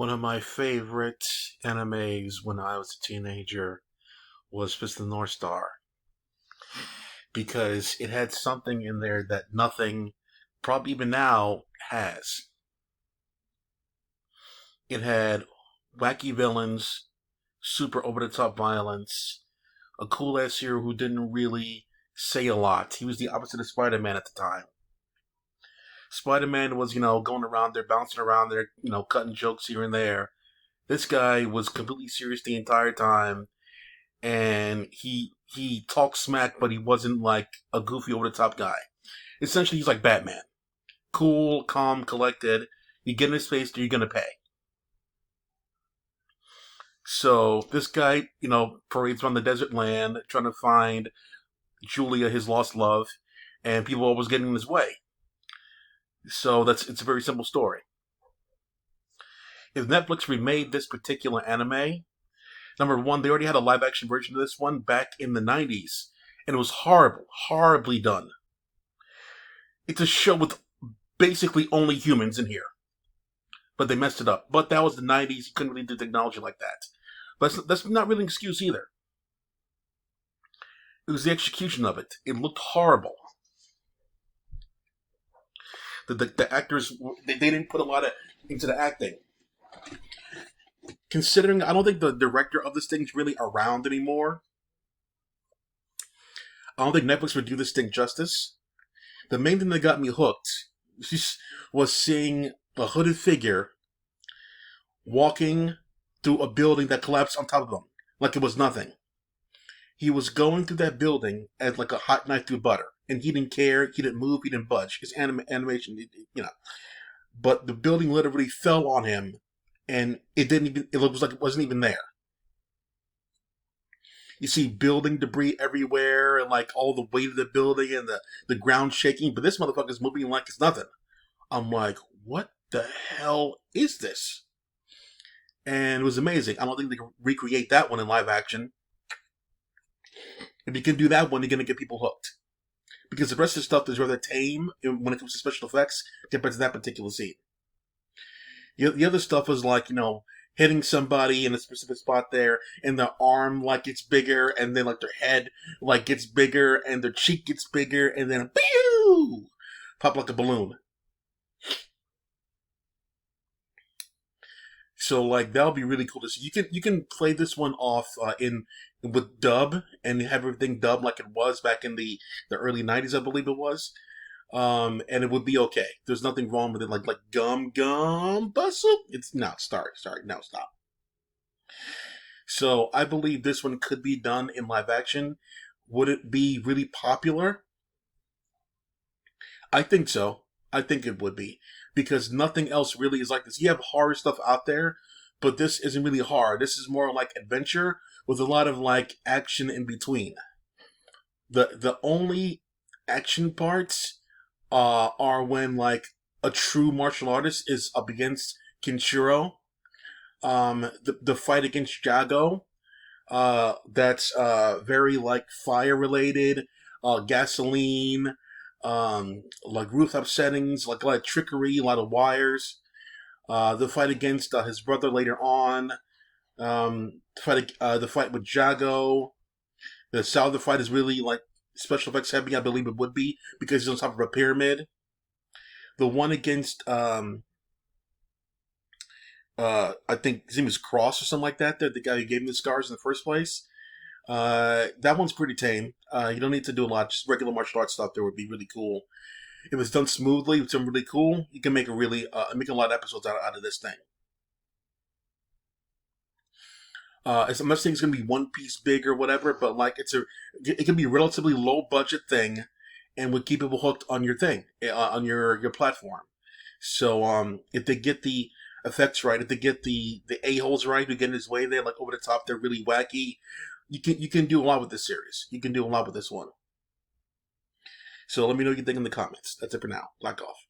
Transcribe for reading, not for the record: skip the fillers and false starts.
One of my favorite animes when I was a teenager was Fist of the North Star because it had something in there that nothing, probably even now, has. It had wacky villains, super over the top violence, a cool ass hero who didn't really say a lot. He was the opposite of Spider Man at the time. Spider Man was, going around there, bouncing around there, cutting jokes here and there. This guy was completely serious the entire time, and he talked smack, but he wasn't like a goofy over the top guy. Essentially, he's like Batman, cool, calm, collected. You get in his face, you're gonna pay. So this guy, parades around the desert land trying to find Julia, his lost love, and people always getting in his way. So it's a very simple story. If Netflix remade this particular anime, number one, they already had a live action version of this one back in the 90s, and it was horrible, horribly done. It's a show with basically only humans in here, but they messed it up. But that was the 90s, you couldn't really do technology like that. But that's not really an excuse either. It was the execution of it. It looked horrible. The actors, they didn't put a lot into the acting. Considering, I don't think the director of this thing's really around anymore. I don't think Netflix would do this thing justice. The main thing that got me hooked was seeing a hooded figure walking through a building that collapsed on top of him, like it was nothing. He was going through that building as like a hot knife through butter, and he didn't care, he didn't move, he didn't budge. His animation, But the building literally fell on him, and it was like it wasn't even there. You see building debris everywhere, and like all the weight of the building and the ground shaking, but this motherfucker's moving like it's nothing. I'm like, what the hell is this? And it was amazing. I don't think they can recreate that one in live action. If you can do that one, you're going to get people hooked. Because the rest of the stuff is rather tame when it comes to special effects compared to that particular scene. The other stuff was like, hitting somebody in a specific spot there, and their arm like gets bigger, and then like their head like gets bigger, and their cheek gets bigger, and then pew! Pop like a balloon. So like that'll be really cool to see. You can play this one off in with dub and have everything dubbed like it was back in the early 90s, I believe it was. And it would be okay. There's nothing wrong with it. Like gum bustle. It's no start no stop. So I believe this one could be done in live action. Would it be really popular? I think so. I think it would be because nothing else really is like this. You have horror stuff out there, but this isn't really horror. This is more like adventure with a lot of like action in between. The only action parts are when like a true martial artist is up against Kenshiro. The fight against Jago. That's very like fire related. Gasoline. Like rooftop settings, like a lot of trickery, a lot of wires. The fight against his brother later on. The fight with Jago. The style of the fight is really like special effects heavy. I believe it would be because he's on top of a pyramid. The one against I think his name is Cross or something like that. The guy who gave him the scars in the first place. That one's pretty tame. You don't need to do a lot. Just regular martial arts stuff there would be really cool. If it's done smoothly, it's done really cool. You can make a make a lot of episodes out of this thing. I'm not saying it's gonna be one piece big or whatever, but like it can be a relatively low budget thing, and would keep people hooked on your thing, on your platform. So if they get the effects right, if they get the a holes right, who get in his way, they're like over the top, they're really wacky. You can do a lot with this series. You can do a lot with this one. So let me know what you think in the comments. That's it for now. Black off.